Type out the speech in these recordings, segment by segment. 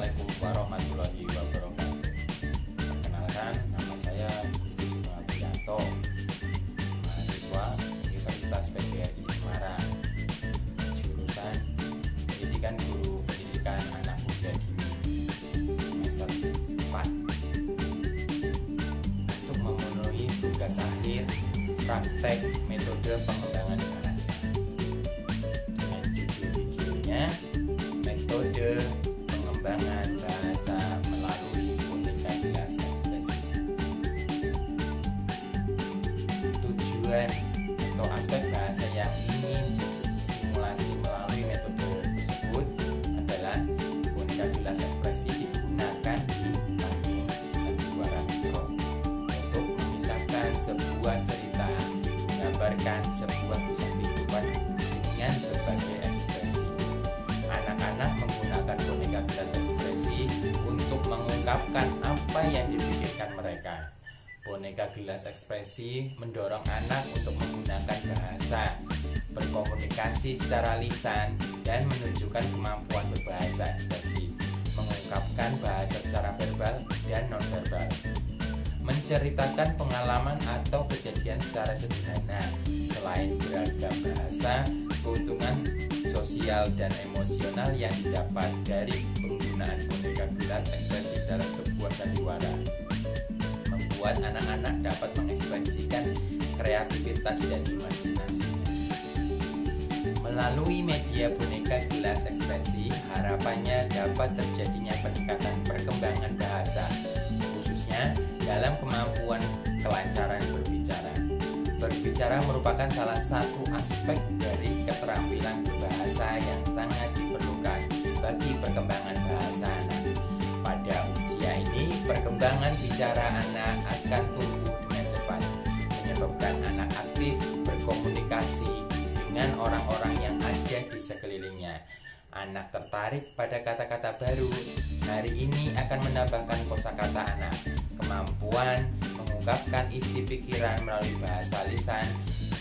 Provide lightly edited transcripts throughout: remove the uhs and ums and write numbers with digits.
Assalamualaikum warahmatullahi wabarakatuh. Perkenalkan, nama saya Gusti Sumaryanto, mahasiswa Universitas PGRI Semarang, jurusan Pendidikan Guru Pendidikan Anak Usia Dini, semester 4. Untuk memenuhi tugas akhir praktek metode pengembangan bahasa, dengan judul videonya metode pengembangan bahasa melalui boneka gelas ekspresi. Tujuan atau aspek bahasa yang ingin disimulasi melalui metode tersebut adalah boneka gelas ekspresi digunakan di panggung sandiwara mikro untuk memisahkan sebuah cerita, menggambarkan sebuah kisah kehidupan dengan berbagai ekspresi. Anak-anak menggunakan boneka gelas ekspresi untuk mengungkapkan apa yang dipikirkan mereka. Boneka gelas ekspresi mendorong anak untuk menggunakan bahasa, berkomunikasi secara lisan, dan menunjukkan kemampuan berbahasa ekspresi, mengungkapkan bahasa secara verbal dan nonverbal, menceritakan pengalaman atau kejadian secara sederhana. Selain beragam bahasa, keuntungan sosial dan emosional yang didapat dari penggunaan boneka gelas ekspresi dalam sebuah sandiwara membuat anak-anak dapat mengekspresikan kreativitas dan imajinasinya. Melalui media boneka gelas ekspresi, harapannya dapat terjadinya peningkatan perkembangan bahasa, khususnya dalam kemampuan kelancaran berbicara. Berbicara merupakan salah satu aspek dari keterampilan berbahasa yang sangat diperlukan bagi perkembangan bahasa anak. Pada usia ini, perkembangan bicara anak akan tumbuh dengan cepat, menyebabkan anak aktif berkomunikasi dengan orang-orang yang ada di sekelilingnya. Anak tertarik pada kata-kata baru. Hari ini akan menambahkan kosakata anak, kemampuan mengungkapkan isi pikiran melalui bahasa lisan,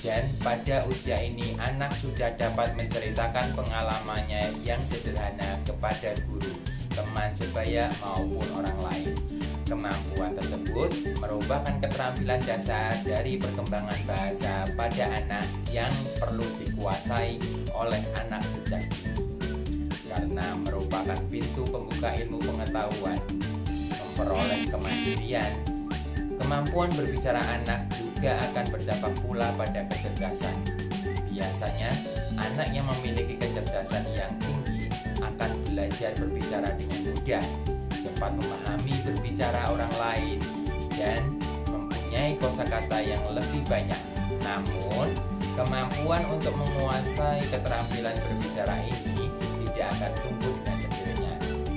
dan pada usia ini anak sudah dapat menceritakan pengalamannya yang sederhana kepada guru, teman sebaya maupun orang lain. Kemampuan tersebut merupakan keterampilan dasar dari perkembangan bahasa pada anak yang perlu dikuasai oleh anak sejak dini, karena merupakan pintu pembuka ilmu pengetahuan, memperoleh kemandirian. Kemampuan berbicara anak juga akan berdampak pula pada kecerdasan. Biasanya, anak yang memiliki kecerdasan yang tinggi akan belajar berbicara dengan mudah, cepat memahami berbicara orang lain, dan mempunyai kosakata yang lebih banyak. Namun, kemampuan untuk menguasai keterampilan berbicara ini tidak akan tumbuh dengan sendirinya,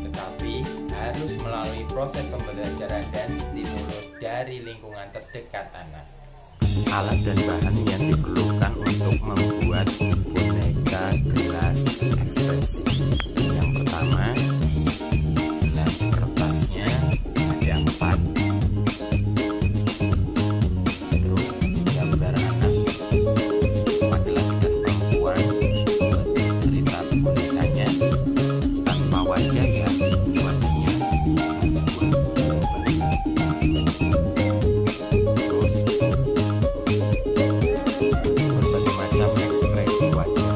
tetapi harus melalui proses pembelajaran dan stimulus dari lingkungan terdekat anak. Alat dan bahan yang diperlukan untuk membuat boneka gelas ekspresi. Yang pertama, gelas kertasnya ada 4. Terus gambar anak, laki-laki dan perempuan, cerita bonekanya tanpa wajah ya, ini wajahnya terus berbagai macam ekspresi wajah.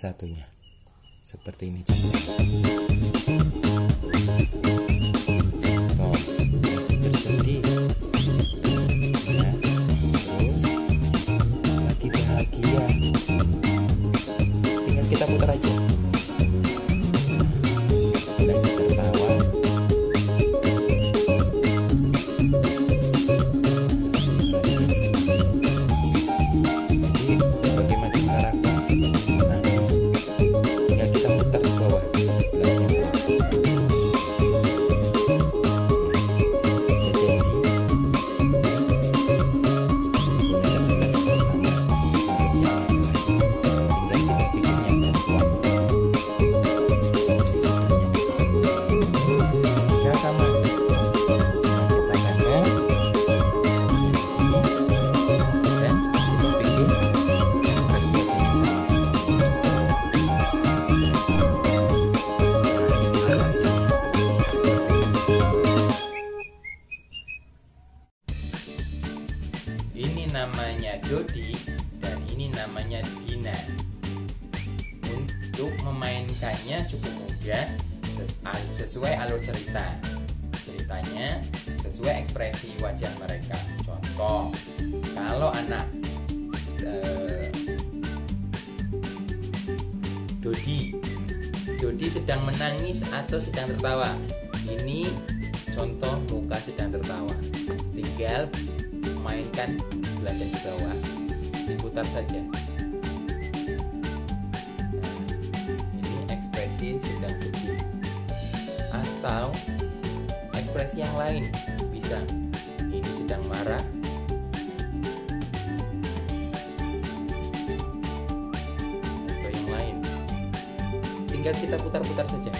satunya. Seperti ini contoh. Bersedih. Ya. Terus lagi bahagia. Tinggal kita putar aja. Lagi tertawa. Ini namanya Dodi dan ini namanya Dina. Untuk memainkannya cukup mudah sesuai alur cerita. Ceritanya sesuai ekspresi wajah mereka. Contoh, kalau anak Dodi sedang menangis atau sedang tertawa. Ini contoh muka sedang tertawa. Tinggal mainkan gelasnya di bawah, diputar saja. Nah, ini ekspresi sedang sedih atau ekspresi yang lain bisa. Ini sedang marah, atau yang lain. Tinggal kita putar-putar saja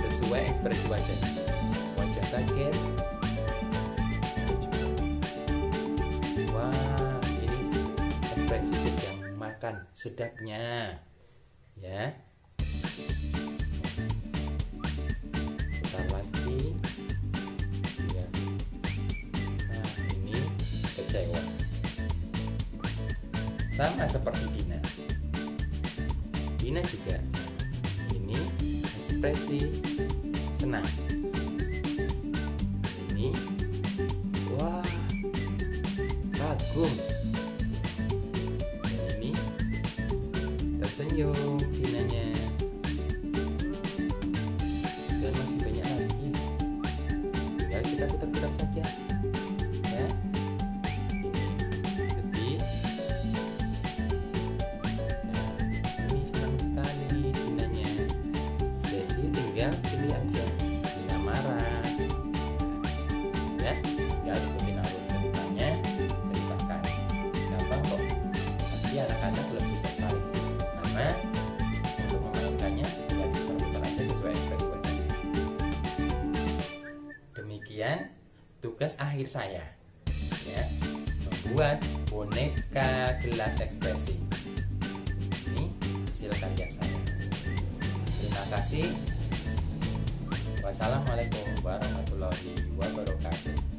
sesuai ekspresi wajah. Wajah kaget. Wah, ini ekspresi sedang makan sedapnya, ya. Putar lagi, ya. Nah, ini kecewa. Sama seperti Dina. Dina juga sama. Ini ekspresi senang. Ini, wah, kagum. Ini tersenyum Dinanya. Dan masih banyak lagi. Tinggal kita putar-putar saja, ya. Ini sedih. Nah, ini senang sekali Dinanya. Jadi tinggal pilih aja. Dina marah, ya. Tinggal ikutin alur ceritanya. Anak-anak lebih tertarik karena untuk memainkannya tinggal diputar-putar aja sesuai ekspresi wajah. Demikian tugas akhir saya, ya, membuat boneka gelas ekspresi. Ini hasil karya saya. Terima kasih. Wassalamualaikum warahmatullahi wabarakatuh.